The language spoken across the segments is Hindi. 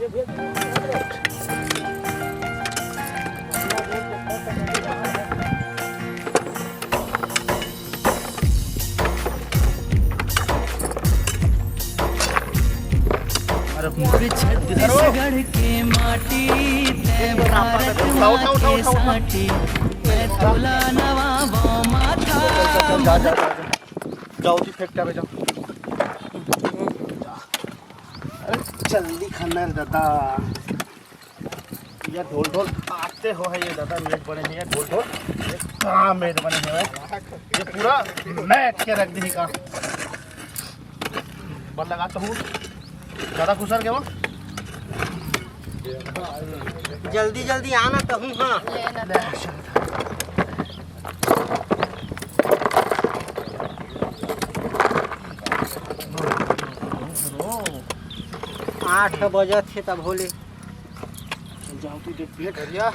छत्तीसगढ़ के माटी भारत माँ के साटी मैं तोला नवाबों माथा जाओ जी फेंक क्या जाओ। अरे जल्दी खाना है दादा। ये ढोल ढोल आते हो है ये दादा मेट बने हैं ढोल ढोल ये कहाँ मेट बने हैं ये पूरा मैट के रख दी का बल लगाता हूँ ज़्यादा खुसर के वो जल्दी जल्दी आना तो हूँ। हाँ 8 बजे थे तब होले जाओ तू देख भैया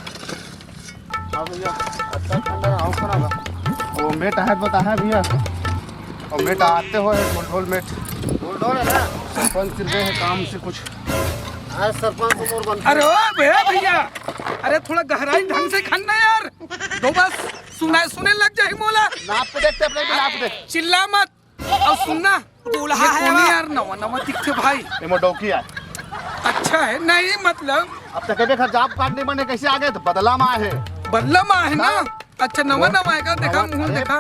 आओ भैया अच्छा ठंडा आओ खराब वो मेट है बता है भैया और मेट आते हो ढोल ढोल मेट ढोल ढोल है ना सरपंच सिर्फ है काम से कुछ आज सरपंच मोर बन। अरे ओ भैया अरे थोड़ा गहराई ढंग से खाना यार दो बस सुने लग जाए मोला नाप पे देखते अपने भी नाप देख चिल्ला मत और सुनना दूल्हा है यार नवा नवा दिखते भाई ये मोडोकी है अच्छा है नहीं मतलब अब तक के घर जाप काटने बने कैसे आ गए तो बदला में आए बदला में है ना अच्छा नवा नवा आएगा देखा मुंह देखा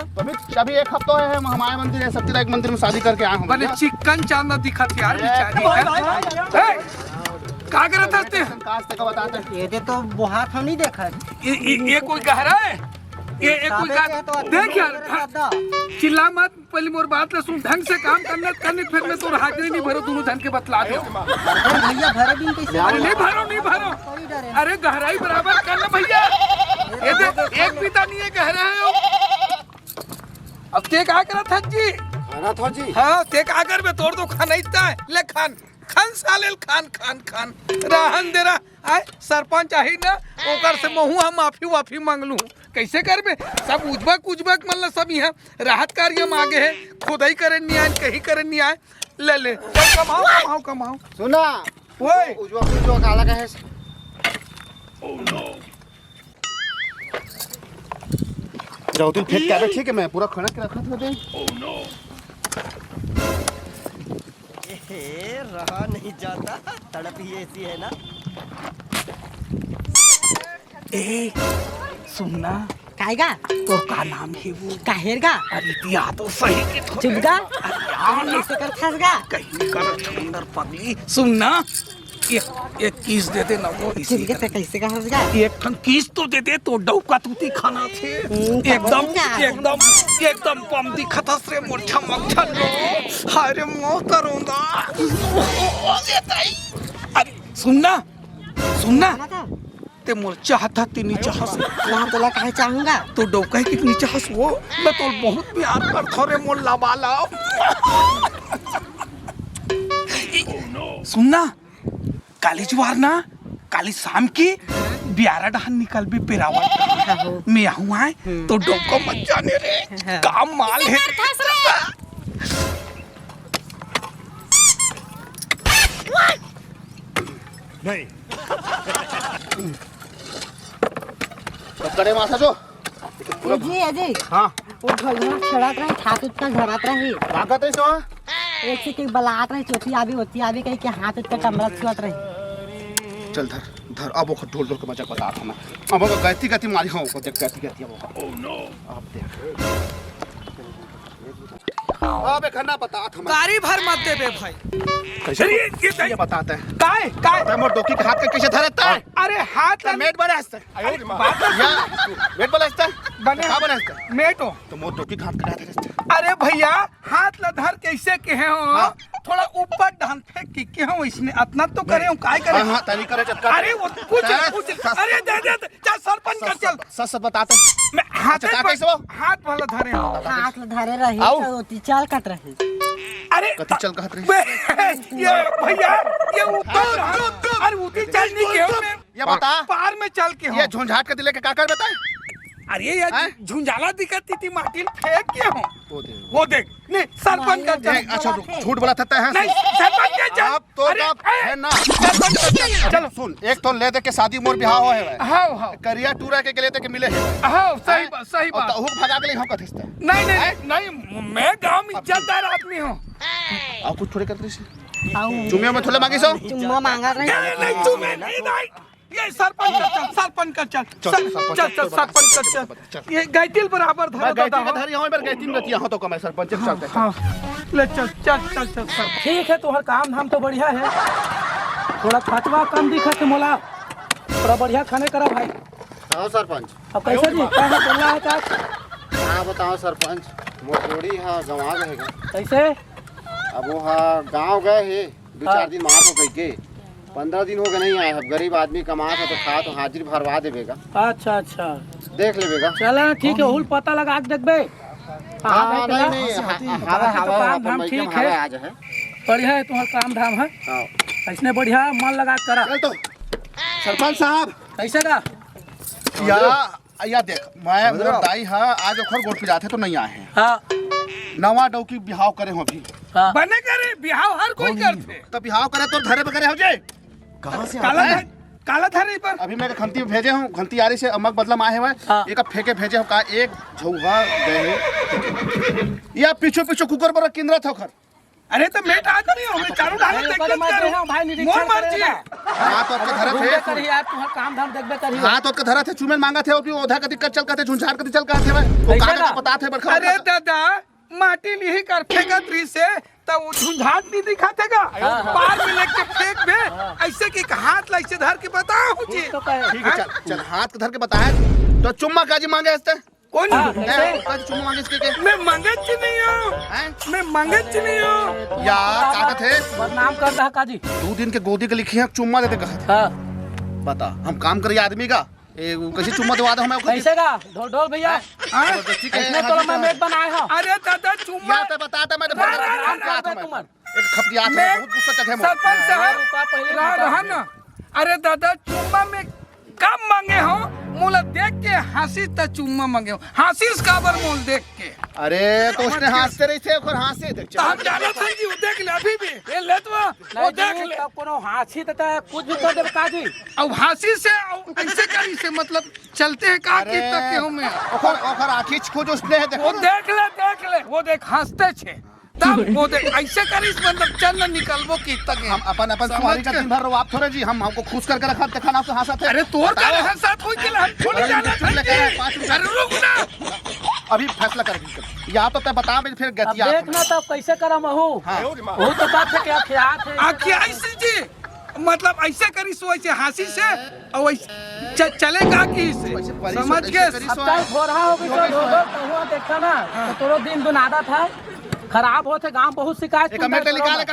अभी एक हफ्ता है हम हमारे मंदिर है सत्यनारायण मंदिर में शादी करके आए बने चिकन चांदा दिखा थी यार बेचारी क्या करत हते बताते ये तो बुहार हम नहीं देखा ये कोई गहरा है ये कोई देख यार चिल्ला मत पहले मोर बात ले सुन ढंग से काम करने फिर मैं तो हाजिरी नहीं भरो दोनों धन के बतला दो भैया भरे दिन कैसे अरे नहीं भरो अरे गहराई बराबर करना भैया ये देख एक बीता नहीं है गहरा है अब ते क्या करा था जी खाना था जी हाँ ते क्या कर बे तोड़ दो खाना इतना है ले खान सालेल खान रहन दे रहा आए सरपंच आही ना ओकर से महू हम माफी मांग लूं कैसे करबे सब उजबक मतलब सब यहाँ राहत कार्य में आगे है खुदाई करे नहीं आए कहीं करे नहीं आए ले कमाओ सुना ओए उजवा काला का है जाओ तुम फेंक क्या ठीक है मैं पूरा खाना के रखा था दे रहा नहीं जाता तड़प ही ऐसी है ना। ए सुनना काहेगा तो का नाम है वो काहेरगा अरे दिया तो सही के थोड़े चुपगा ऐसे कर फंसगा कहीं कर अंदर पगली सुनना एक किस दे दे ना वो इसी चुपके पे कैसे का फंसगा एक ठन किस तो दे दे तो डौका तूती खाना थे एकदम पम दिखतस रे मोर चमक छलो हाय रे मो करूंगा अरे सुनना ते मोर चाहता तीनी चाहस ना तोला काहे चाहूंगा तो डौका है कितनी चाहस वो मैं तो बहुत प्यार करथो रे मोर लाबाला सुनना कालीजवार ना काली शाम की 11 डहन निकल भी पिरावट मैं आऊँ आए तो डोको मत जाने रे काम माल है नहीं करे माथा जो जी अजय हाँ वो ढोलना छड़ात रहे हाथ उतना धरात रहे लागत है सो एक से एक बलात रहे चौथी आवी कहीं के हाथ उतना टमरा छुआत रहे चल धर अब वो ढोल ढोल के मजा बता था ना अब वो गति मारी हाँ वो देख गति अब आप देख अबे खाना बता था गाड़ी भर मत दे बे भाई कैसे ये बताते हैं काय मोर डोकी के हाथ के कैसे धरता है अरे हाथ मेट बने हंसता है मेट बने हंसता है बने क्या बने हंसता है मेटो तो मोर डोकी के हाथ के धरता है अरे भैया हाथ ला धर कैसे के हो थोड़ा ऊपर ढान फेंक के हो इसने अपना तो करे हो काय करे हां तनी करे चक्कर अरे वो कुछ अरे दे चल सरपंच का चल सच बताते मैं हाथ कैसे वो हाथ वाला धरे हाथ धरे रही तो चाल कट रही अरे कति चल कहत रही ये भैया ये ऊपर अरे ऊटी चल नहीं के हो ये बता पार में चल के हो ये झुंझाट के दिले के का कर बताए अरे यार झुंझाला दिखती थी माटी फेंक के हो वो देख नहीं सरपंच का अच्छा झूठ बोला था नहीं सरपंच का अब तो है ना सरपंच सुन एक तो ले दे के शादी मोर बिहाव हो है हाँ हाँ करिया टूरा के लिए के मिले है हाँ सही बात सही बात। हुक भगा के लिए हम कथिस्ते नहीं नहीं नहीं मैं गांव में इज्जतदार आदमी हूँ। और कुछ थोड़े करते से आओ चुमिया में थोड़े मांगी सो चुम्मा मांगा रही नहीं तू मैं नहीं ये सरपंच का चल सरपंच का चल ये गैतिल बराबर धरो गैती का धरी हमें पर गैती में गति यहां तो कम है सरपंच चलते हाँ ले चल चल चल चल सर ठीक है तोहर काम धाम तो बढ़िया है, थोड़ा खर्चवा कम दिखत है मोला, थोड़ा बढ़िया खाने करा भाई। हां सरपंच अब कैसे जी क्या है बोलना है का? हां बताओ सरपंच मोर जोड़ी हां गंवा गएगा कैसे? अब वो हां गांव गए है 2-4 दिन वहां तो गई के 15 दिन हो गए नहीं आए। अब गरीब आदमी कमा तो खा तो हाजिर भरवा देवेगा। अच्छा अच्छा देख लेवेगा। चल ठीक है, हुल पता लगा के देखबे। हां नहीं हवा धाम ठीक है, आज है बढ़िया है तुम्हारा काम धाम है। हां ऐसने बढ़िया मन लगा के करा। चल तो सरपंच साहब कैसे का या देख मैं मोर दाई हां आज ओखर गोट पे जाते तो नहीं आए हैं। हां नवा डौकी बिहाव करे हो अभी हां बने करे बिहाव हर कोई करते तो बिहाव करे तो धरे पे करे हो जे कहां से काला धरे पर अभी मैं खंती भेजे हूँ खंती यारी से अमक बदलम आए हुए एक फेंके भेजे हो का एक झौवा गए या पीछे पीछे कुकर पर केंद्र था खर। अरे तो मेट आदमी हो मैं चारों ढाले देख के भाई मोर निरीक्षण मर्जी करेगा। हां तो आपके धरे थे करी यार तुम्हारा काम धाम देखबे करी। हां तो आपके धरे थे चुमेन मांगा थे और ओधा का दिक्कत चल करते झुंझार का चल करते वो कागज का पता थे बरखा। अरे दादा माटी नहीं कर फेंका त्री से तब वो झुंझाट नहीं दिखातेगा पार में लेके फेंक बे ऐसे कि हाथ ला ऐसे धर के बताओ जी। तो कहे ठीक है चल चल हाथ धर के बताए तो चुम्मा काजी मांगे हस्ते कौन काजी चुम्मा मांगे इसके मैं मंगत ही नहीं हूं मैं मंगत ही नहीं हूं या कागज है बदनाम कर रहा काजी 2 दिन के गोदी के लिखी है चुम्मा देते कहा हां बता हम काम करिए आदमी का कैसे चुम्मा दवा दो हमें कैसे का ढोल ढोल भैया इसने तो मैं मेट बनाए हां। अरे दादा चुम्मा या तो बताता मैं एक खपड़िया से बहुत गुस्सा चखे सरपंच साहब रुका पहले रहा ना। अरे दादा चुम्मा में कब मांगे हो मोला देख के हंसी त चुम्मा मांगे हो हंसी काबर मोल देख के। अरे तो उसने हंसते रही थे और हंसे देख तो हम जाना था जी वो देख ले अभी भी ये ले तो वो देख ले कोनो हाथी देता है कुछ भी कर दे काजी। अब हंसी से ऐसे करी से मतलब चलते हैं का की तक के हमें ओखर आंखी खोज उसने है वो देख ले वो देख हंसते छे तब वो देख ऐसे करी मतलब चल न निकलबो की तक हम अपन कुमारी का दिन भर रो आप थोड़े जी हम हमको खुश करके रखा देखा ना तो हंसते। अरे तोर का हंसत होई के हम थोड़ी जाना था। अरे रुक ना अभी फैसला कर या तो ते बता मैं फिर गतिया देखना तब कैसे करम हो। वो तो बात है कि अखियात है आखिर ऐसे जी मतलब ऐसे करी सो ऐसे हंसी से और चलेगा की से समझ के अब चल थोड़ा हो गई तो हुआ देखा ना तो तोरो दिन दुनादा था खराब होते गांव बहुत शिकायत एक मेट निकाल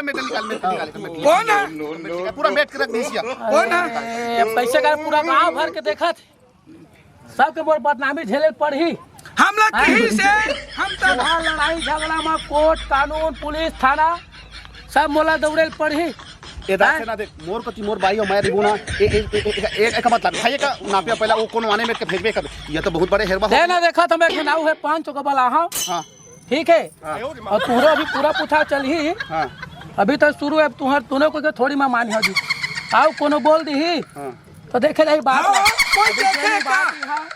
कौन है पूरा मेट के रख दीजिए कौन है पैसे का पूरा गांव भर के देखा सबके बोल बदनामी झेले पड़ी हम लोग कहीं से हम तो वहाँ लड़ाई झगड़ा में कोर्ट कानून पुलिस थाना सब मोला दौड़े पड़ी। ये दासे ना देख मोर कति मोर बाई और मैं रिबुना एक मतलब भाई का नापिया पहला वो कोन वाने में के भेजबे कर ये तो बहुत बड़े हेरबा दे ना देखा तो मैं खनाऊ है 5 को बला हां ठीक है और तोरो अभी पूरा पूछा चलही अभी तो शुरू है तूने को थोड़ी मैं मान जी आओ कोनो बोल दी तो देखे नहीं बात कोई देखेगा।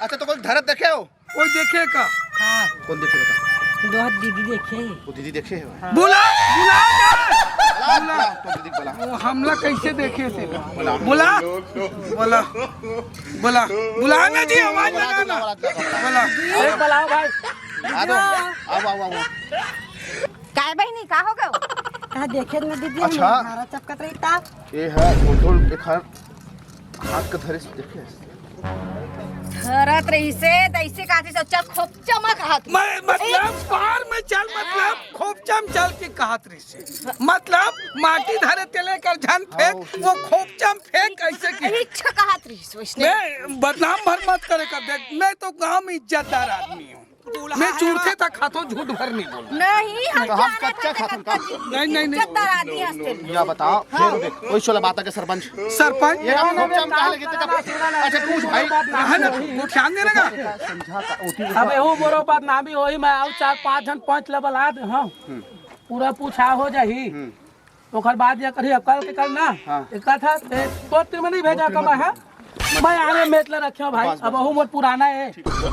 अच्छा तो कोई धरत देखे हो कोई देखेगा हां कौन देखे बता दो दीदी देखे वो दीदी देखे है बुला तो दीदी बोला वो हमला कैसे देखे थे बुला ना जी आवाज लगाना बुला एक बुलाओ भाई आ दो आओ काय बहिणी का हो गयो कहा देखे ना दीदी अच्छा। हमारा चपकत रही था ये है मोटोल एक हाथ का धरे से देखे घरात रही से तैसे काचे सच्चा खूप चमक हात मैं मतलब पार में चल मतलब खूब चल के कहत रही से मतलब माटी धरे तेले कर झन फेंक वो खूब फेंक ऐसे की इच्छा का हात रही सो इसने मैं बदनाम भर मत करे कर देख मैं तो गांव में इज्जतदार आदमी हूँ मैं चूरते तक खातो झूठ भर नहीं बोल नहीं हम तो हम कच्चा खातन का नहीं इज्जतदार आदमी हस्ते या बताओ फिर देख कोई सोला बात के सरपंच सरपंच ये हम खूब चम काहे लगे तक अच्छा पूछ भाई है ना वो ध्यान देने का समझा का ओती अब एहू मोरो बदनामी होई मैं आऊ 4-5 जन 5 लेवल आ हां पूरा पूछा हो जाही ओकर बाद ये करी कल के कल ना हाँ। एक था तो तुम नहीं भेजा कमा है मैं आने मेटला रखियो भाई अब हूँ मोर पुराना है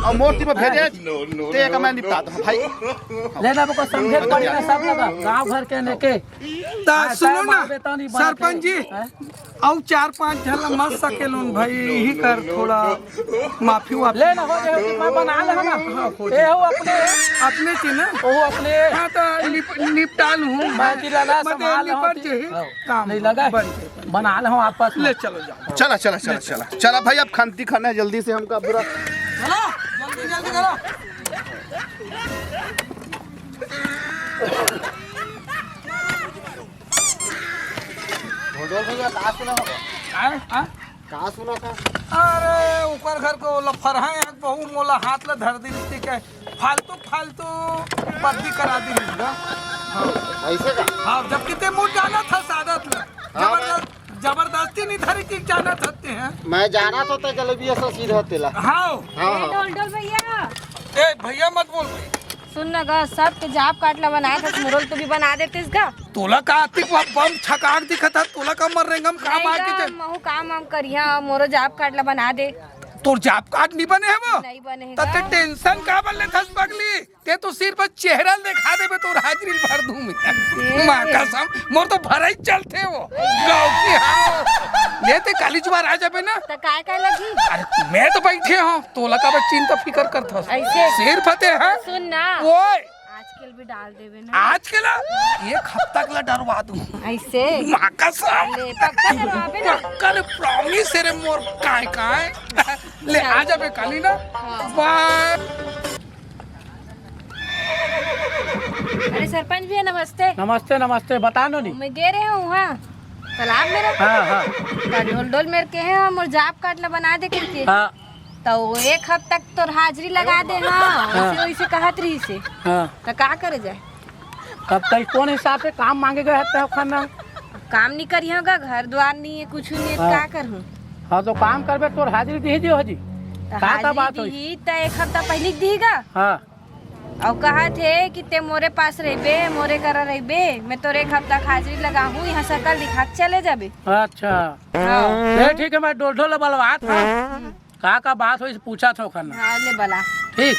और मूर्ति में भेजे ते एक मैं निपटा दूं भाई। लेना को समझे पड़ेगा सब लगा गांव घर के नेके सुनो ना सरपंच जी और 4-5 झल मत सकेलून भाई यही कर थोड़ा माफी वाफी लेना हो जाए मैं बना ले ना ए हो अपने से ना ओ अपने हाँ तो निपटा लूँ मैं जिला संभाल निपट जे काम नहीं लगा बना ले आपस में ले चलो जाओ चला चला चला चला चला भाई अब खानती खाना है जल्दी से हमका पूरा चलो जल्दी जल्दी करो ढोल भैया कहाँ सुना होगा हाँ? कहाँ सुना था अरे ऊपर घर को लफर है बहु मोला हाथ ला धर दी ठीक है फालतू फालतू पत्ती करा दी ऐसे का हाँ जब कितने मुझ जाना था सादत ला जबरदस्ती नहीं धरी कि जाना सकते हैं मैं जाना तो जलेबी ऐसा सीधा तेला हाँ हाँ डोल डोल भैया ए भैया मत बोल भाई सुन ना गा सब के जाप काटला बनाया था मुरल तो भी बना देते इसका तोला का आतिक बम छकाक दिखा था तोला का मर रेंगम काम आ के महू काम वाम करिया मोरो जाप काटला बना दे तोर जाप काट नहीं बने है वो नहीं बने तते टेंशन का बल्ले थस पगली ते तो सिर पर चेहरा दिखा देबे तो हाजिरी भर दूं मैं मां कसम मोर तो भराई चलते वो गांव की हां लेते काली जुबार आ जाबे ना तो काय काय लगी अरे मैं तो बैठे हूं तोला का चिंता फिकर करता ऐसे सिर फते है सुन ना ओए आजकल भी डाल देवे ना आज के ला एक हफ्ता के ला डरवा दूं ऐसे मां कसम ले पक्का डरवाबे ना कल प्रॉमिस रे मोर काय काय ले आ जाबे काली ना बाय अरे सरपंच भैया नमस्ते नमस्ते नमस्ते बता नो नहीं मैं गे रहे हूँ वहाँ तालाब मेरा हाँ हाँ तो ढोल ढोल मेरे के हैं और जाप काटला बना दे करके हाँ तो एक हफ्ता तक तो हाजिरी लगा दे हाँ वैसे वैसे कहत रही से हाँ तो का करे जाए अब कई कौन हिसाब से काम मांगे गए हैं खाना काम नहीं करी होगा घर द्वार नहीं है कुछ नहीं है तो का करूँ हाँ तो काम करबे तो हाजिरी दी दियो हजी तो का बात हाजिरी हुई दी तो एक हफ्ता पहले दीगा हाँ और कहा थे कि ते मोरे पास रहबे मोरे करा रहबे मैं तो एक हफ्ता हाजिरी लगा हूँ यहाँ सकल दिखा के चले जाबे अच्छा हाँ ये ठीक है मैं डोल ढोल बलवात हूँ का बात हुई पूछा था खाना हाँ ले बला ठीक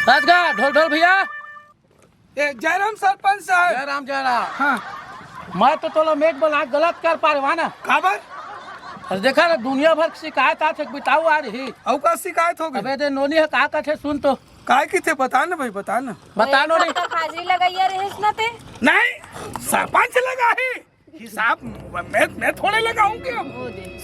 बस गा ढोल ढोल भैया ए जयराम सरपंच साहब जय राम जय राम हाँ मैं तो तोला मेघ बना गलत कर पा रहा ना खबर और देखा ना दुनिया भर की शिकायत आज बिताऊ आ रही औ का शिकायत हो गई अबे दे नोनी है का थे सुन तो काय की थे बता ना भाई बता ना बता नो नहीं तक हाजिरी लगाइए रहीस ना ते नहीं सरपंच लगा है हिसाब मैं थोड़े लगाऊं क्या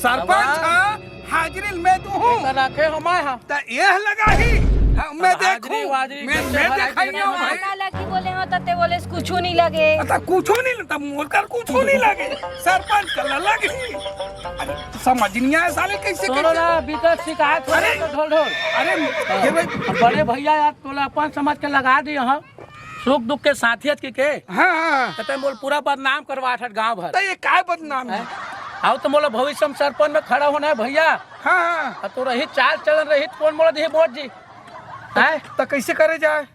सरपंच हाँ हाजिरी मैं तो हूँ रखे हो मैं हाँ तो यह लगा ही हाँ, मैं देखूं हाजिरी मैं देखा ही हूँ भाई ना लगी बोले हो तते बोले कुछ नहीं लगे अच्छा कुछ नहीं लगता मोल कर कुछ नहीं लगे सरपंच का लगे अरे समझ नहीं आया साले कैसे सुनो ना विकट शिकायत हो अरे! तो ढोल ढोल अरे ये भाई बड़े भैया यार तोला अपन समझ के लगा दी यहाँ सुख दुख के साथियत के हाँ हाँ कहते बोल पूरा बदनाम करवा गाँव भर तो ये काय बदनाम है आओ तो बोलो भविष्य में सरपंच में खड़ा होना है भैया हाँ हाँ अब तो रही चाल चलन रही कौन बोला दी वोट जी है तो कैसे करे जाए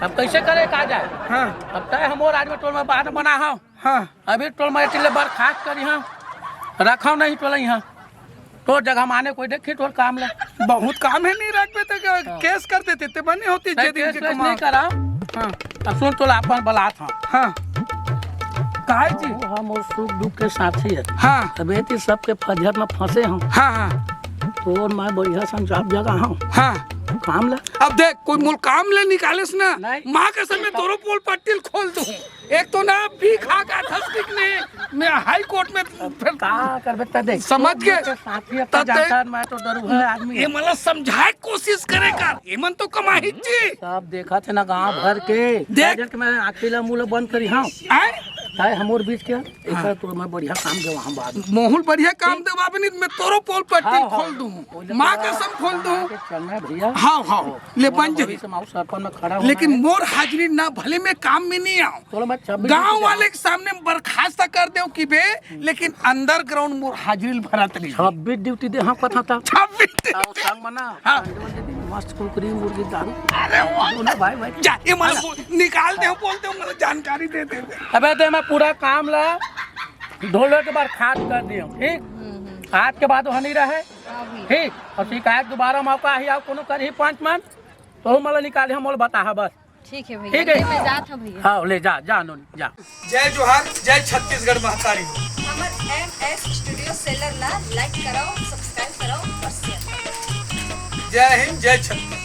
अब कैसे करे का जाए हाँ अब तय हम और आदमी टोल में बात बना हूँ हाँ अभी टोल में टिल्ले बार खास करी हूँ रखा नहीं टोल यहाँ तो जगह माने कोई देखी टोल काम ले बहुत काम है नहीं रख पे केस कर देते थे बनी होती नहीं, जे दिन केस के वेस कमा नहीं करा हाँ अब सुन टोल अपन बलात हूँ हाँ काहे जी हम और सुख दुख के साथी है हाँ अबे तो सबके फजर में फंसे हूँ हाँ हाँ तो मैं बढ़िया संसार जगह हूँ हाँ काम ले अब देख कोई मूल काम ले निकालेस ना नहीं। माँ के समय तोरो पोल पट्टिल खोल दूँ एक तो ना भी खा का थस्तिक ने मैं हाई कोर्ट में फिर का करबे त देख समझ गए? साथी अपना तते- जानता है, मैं तो डरू है आदमी ये मतलब समझाए कोशिश करे कर ये मन तो कमाही जी सब देखा थे ना गांव भर के देख। देख मैं अकेला मुँह बंद करी हाँ आए है हमोर बीच के एक तो मैं बढ़िया काम दे वहाँ बाद में। मोहुल बढ़िया काम दे बाबी नहीं मैं तोरो पोल पट्टिल हाँ, खोल दूँ माँ के सम खोल दूँ आगे चलना है भैया हाँ हाँ ले बन जाए भविष्य में सरपंच में खड़ा होना लेकिन है। मोर हाजिरी ना भले में काम में नहीं आऊं चलो मैं 26 गांव वाले के सामने बर्खास्त कर दे कि बे लेकिन अंडरग्राउंड मोर हाजिरी भरत नहीं 26 ड्यूटी दे हाँ कथा था 26 आओ संग मना हाँ। मस्त कुकरी मुर्गी दारू अरे वाह दोनों भाई भाई जा ये मतलब निकाल दे बोलते हो मतलब जानकारी दे दे अबे दे मैं पूरा काम ला धोले के बाद खाद कर दियो, ठीक। आज के बाद वहाँ नहीं रहे, ठीक। और शिकायत दोबारा मौका ही आओ कोनो कर ही 5 मन तो मतलब निकाले हम बोल बता बस, ठीक है ठीक भैया, है। मैं जात हूँ भैया। हाँ ले जा जा नोनी जा। जय जोहार, जय छत्तीसगढ़ महतारी। हमर MS स्टूडियो सेलर ला लाइक करो, सब्सक्राइब करो और शेयर करो। जय हिंद, जय छत्तीसगढ़।